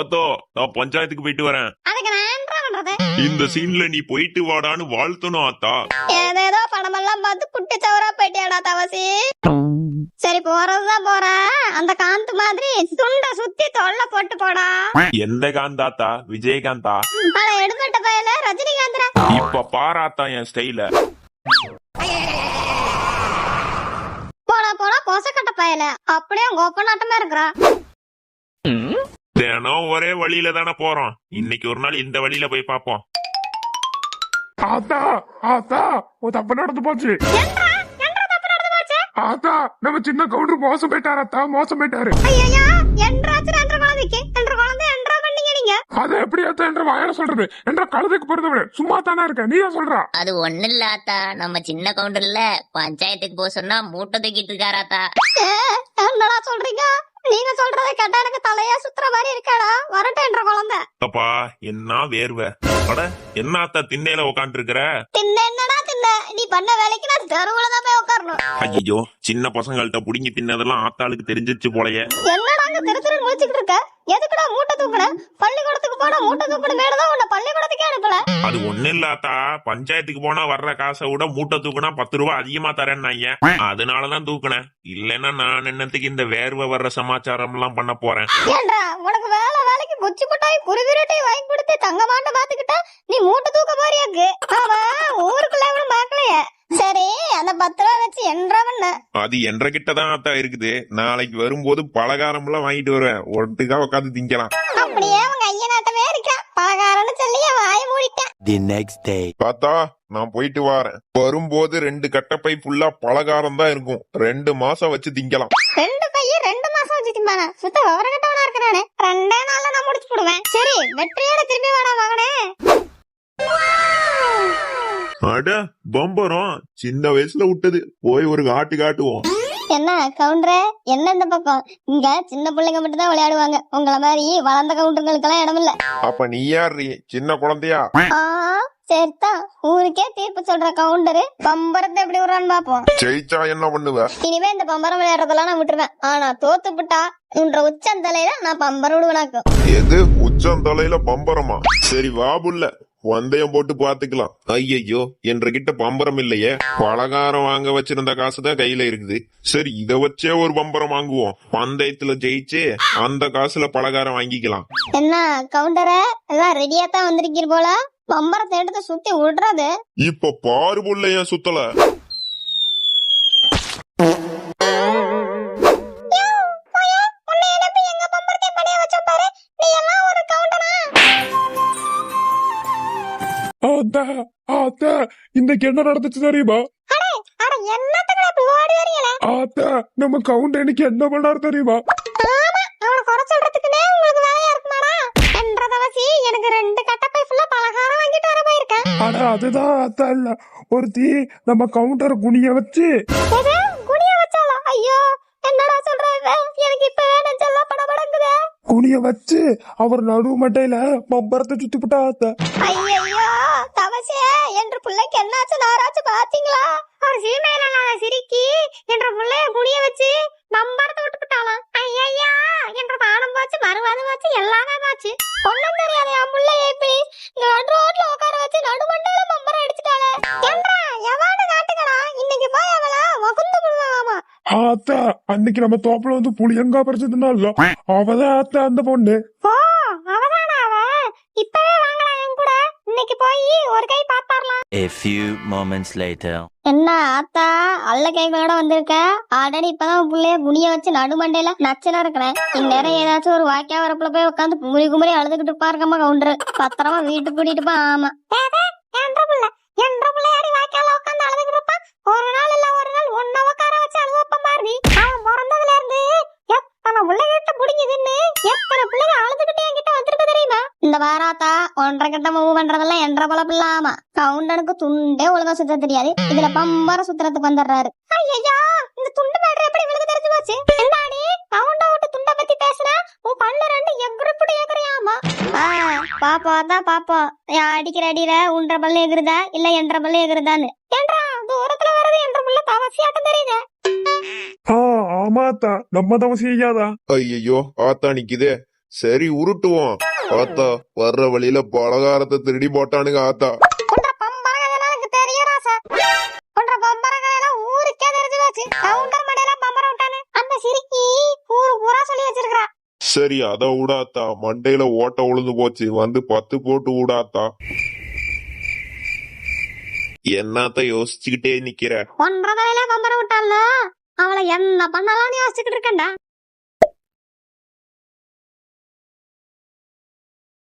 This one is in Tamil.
அதோ நான் பஞ்சாயத்துக்கு போயிட்டு வரேன். அதுக்கு நான் என்ன பண்றது? இந்த சீன்ல நீ போயிட்டு வாடான்னு வாழ்த்தணும் ஆத்தா. ஏதேதோ படமெல்லாம் பார்த்து குட்டி சவரா போயிட்டியாடா தவசி. சரி போறதுதான் போற. அந்த காந்த் மாதிரி துண்ட சுத்தி தொல்ல போட்டு போடா. எந்த காந்தாத்தா? விஜயகாந்தா? அட எடுபட்ட பயல ரஜினிகாந்த்ரா. இப்ப பாராத்தா என் ஸ்டைல. போடா போடா கொசக்கட்ட பயல. அப்படியே கோப்பநாட்டமா இருக்கிறா. தினம் ஒரே வழியில தானே போறோம். இன்னைக்கு ஒரு நாள் இந்த வழியில போய் பாப்போம். ஆத்தா ஆத்தா தப்பு நடந்து போச்சு. ஆத்தா நம்ம சின்ன கவுண்டர் மோசம் போயிட்டாரு. ஆத்தா மோசம் போயிட்டாரு. அது எப்படி ஆத்தா என்ற வாயால சொல்றது? என்ற கழுதுக்கு போறத விட சும்மா தானே இருக்க. நீயா சொல்றா? அது ஒண்ணு இல்ல ஆத்தா, நம்ம சின்ன கவுண்டர்ல பஞ்சாயத்துக்கு போக சொன்னா மூட்டை தூக்கிட்டு இருக்காராத்தா. என்னடா சொல்றீங்க? நீங்க சொல்றதை கேட்டா எனக்கு தலையா சுத்துற மாதிரி இருக்காடா. வரட்டேன்ற குழந்தை. அப்பா என்ன வேர்வை. அட என்ன ஆத்தா திண்ணையில உட்காந்து இருக்கிற? தின்ன என்னடா தின்ன? நீ பண்ண வேலைக்கு நான் தெருவுல தான் போய் உட்காரணும். ஐயோ சின்ன பசங்கள்ட்ட புடிங்கி தின்னதெல்லாம் ஆத்தாளுக்கு தெரிஞ்சிச்சு போலயே. என்னடா அங்க திரு திரு முழிச்சுக்கிட்டு இருக்க? எதுக்குடா மூட்டை தூக்குன? பள்ளிக்கூடத்துக்கு போனா மூட்டை தூக்குன மேலதான் உன்னை பள்ளிக்கூடத்துக்கே அனுப்பல. அது ஒண்ணு இல்ல ஆத்தா, பஞ்சாயத்துக்கு போனா வர்ற காசை விட மூட்டை தூக்குனா 10 ரூபாய் அதிகமா தரேன்னாங்க. அதனாலதான் தூக்குனேன். இல்லன்னா நான் என்னத்துக்கு இந்த வேர்வை வர்ற சமாச்சாரம் எல்லாம் பண்ண போறேன். ஏன்டா உனக்கு வேலைக்கு குச்சி மிட்டாய் குருவிரட்டை வாங்கி கொடுத்து தங்க மாட்ட பாத்துக்கிட்டா நீ மூட்டை தூக்க போறியாக்கு? அவன் ஊருக்குள்ள எவனும் பாக்கலையே. சரி அந்த 10 ரூபா வச்சு என்ன பண்ண? அது என்ற கிட்டதான் ஆத்தா இருக்குது. நாளைக்கு வரும்போது பலகாரம் எல்லாம் வாங்கிட்டு வருவேன். ஒட்டுக்கா உட்காந்து திங்கலாம். அப்படியே உங்க ஐயனாட்டமே இருக்கா. பலகாரம்னு சொல்லி வாய மூடிட்டேன். The next day. தாத்தா நான் போயிட்டு வரேன். வரும்போது 2 கட்டப்பை ஃபுல்லா பலகாரம் தான் இருக்கும். 2 மாசம் வச்சு திங்கலாம். 2 பைய 2 மாசம் வச்சு திம்பானா? சுத்த விவரங்கட்டவனா இருக்கிறானே. 2 நாள்ல நான் முடிச்சு போடுவேன். சரி வெற்றியோட திரும்பி வாடா மகனே. அட பம்பரம் சின்ன வயசுல விட்டது. போய் ஒரு காட்டுவோம். என்ன கவுண்டரே, என்ன இந்த பக்கம்? இங்க சின்ன பிள்ளைங்க மட்டும் தான் விளையாடுவாங்க. உங்கள மாதிரி வளர்ந்த கவுண்டர்களுக்கு எல்லாம் இடம் இல்ல. அப்ப நீ யார்? சின்ன குழந்தையா? சரிதான், ஊருக்கே தீர்ப்பு சொல்ற கவுண்டரு பம்பரத்தை எப்படி விடுறான்னு பாப்போம். ஜெயிச்சா என்ன பண்ணுவ? இனிமே இந்த பம்பரம் விளையாடுறதெல்லாம் நான் விட்டுருவேன். ஆனா தோத்து விட்டா உன்ற உச்சந்தலையில நான் பம்பரம் விடுவேனாக்கும். எது உச்சந்தலையில பம்பரமா? சரி வா புள்ள, வந்தயம் போட்டு பாத்துக்கலாம். ஐயோ என்ற கிட்ட பம்பரம் இல்லையே. பலகாரம் வாங்க வச்சிருந்த காசுதான் கையில இருக்குது. சரி இத வச்சே ஒரு பம்பரம் வாங்குவோம். பந்தயத்துல ஜெயிச்சு அந்த காசுல பலகாரம் வாங்கிக்கலாம். என்ன கவுண்டர எல்லாம் ரெடியா தான் வந்திருக்கீர் போல. பம்பரத்தை எடுத்து சுத்தி விடுறது. இப்ப பாரு புள்ள ஏன் சுத்தல. ஆத்தா ஆத்தா இன்னைக்கு என்ன நடந்துச்சு தெரியுமா? ஆத்தா நம்ம கவுண்டர் இன்னைக்கு என்ன பண்ணாரு தெரியுமா? எனக்கு 2 கட்டப்பை ஃபுல்லா பலகாரம் வாங்கிட்டு வர போயிருக்கேன். ஆனா அதுதான் ஆத்தா இல்ல. ஒருத்தி நம்ம கவுண்டர் குனிய வச்சு குனிய வச்சாலா? ஐயோ என்னடா சொல்ற? எனக்கு இப்ப வேணும் சொல்ல படபடங்குதே. குனிய வச்சு அவர் நடு மட்டையில பம்பரத்தை சுத்தி விட்டா ஆத்தா. ஐயோ தவசே என்ற பிள்ளைக்கு என்னாச்சு நாராச்சு பாத்தீங்களா? அவர் சீமையில நான் சிரிக்கி என்ற பிள்ளைய குனிய வச்சு பம்பரத்தை விட்டு விட்டாலாம். ஐயா என்ற பானம் போச்சு, மறுவாதம் போச்சு, எல்லாமே போச்சு. ஒண்ணும் தெரியாது என் பிள்ளைய இப்படி நடு ரோட்ல உட்கார வச்சு நடுமண்டையில பம்பரம் அடிச்சுட்டாளே. என்றா எவான்னு காட்டுங்களா? இன்னைக்கு போய் அவள வகுந்து விடுவாமா. ஆத்தா அன்னைக்கு நம்ம தோப்புல வந்து புளியங்கா பறிச்சதுனால அவதான் ஆத்தா அந்த பொண்ணு. ஓ அவதானா அவ? இப்பவே வாங்கலாம் என் கூட. இன்னைக்கு போய் ஒரு கை பாத்தாரலாம். A few moments later. என்ன ஆத்தா அல்ல கைகளோட வந்திருக்க? ஆல்ரெடி இப்பதான் புள்ளைய குனிய வச்சு நடுமண்டையில நச்சுனா இருக்கிறேன். இந்நேரம் ஏதாச்சும் ஒரு வாக்கியா வரப்புல போய் உட்காந்து குமுறி அழுதுகிட்டு இருப்பாருக்கம்மா கவுண்டரு. பத்திரமா வீட்டுக்கு கூட்டிட்டு போ. ஆமா என்ற புள்ள யாரி வாக்கியால உட்காந்து அழுதுகிட்டு இருப்பான். ஒரு நாள் இல்ல ஒரு நாள் ஒன்ன உட்கார வச்சு அழுவப்ப மாதிரி அவன் பிறந்ததுல இருந்து எத்தனை பிள்ளைகிட்ட புடிங்குதுன்னு எத்தனை பிள்ளைங்க அழுதுகிட்டே என்கிட்ட வந்திருக்கு தெரியுமா? இந்த வாராத்தா 1.5 கட்ட மூவ் பண்றதெல்லாம் என்ற பொழப்பு இல்லாம கவுண்டனுக்கு துண்டே ஒழுங்கா சுத்த தெரியாது. இதுல பம்பர சுத்துறதுக்கு வந்துடுறாரு. ஐயா இந்த துண்டு மேட்ரு எப்படி விழுந்து தெரிஞ்சு போச்சு? என்னடி கவுண்ட விட்டு துண்டை பத்தி பேசுனா உன் பல்லு 2 எகுறுப்புடி எகுறியாமா? பாப்போம் அடிக்கிற அடியில உன்ற பல்லு எகுறுதா இல்ல என்ற பல்லு எகுறுதான்னு. ஏன்றா தூரத்துல வர்றது என்ற புள்ள தவசியாட்டம் தெரியுது. ஆமாத்தா நம்ம தவசி ஐயாதா. ஐயோ ஆத்தா நிக்குதே. சரி உருட்டுவோம். ஆத்தா வர்ற வழியில பலகாரத்தை திருடி போட்டானுங்க ஆத்தா. உன்ற பம்பரங்கள்லாம் எனக்கு தெரியும் ராசா. உன்ற பம்பரங்கள்லாம் ஊருக்கே தெரிஞ்சு போச்சு. கவுண்டர் மடையில பம்பரம் விட்டானே அந்த சிரிக்கி ஊரு பூரா சொல்லி வச்சிருக்கா. சரி அத விடாத்தா, மண்டையில ஓட்ட உழுந்து போச்சு, வந்து 10 போட்டு விடாத்தா. என்னத்த யோசிச்சுக்கிட்டே நிக்கிற? ஒன்றரை தலையில பம்பரம் விட்டால அவளை என்ன பண்ணலாம்னு யோசிச்சுக்கிட்டு இருக்கேன்டா.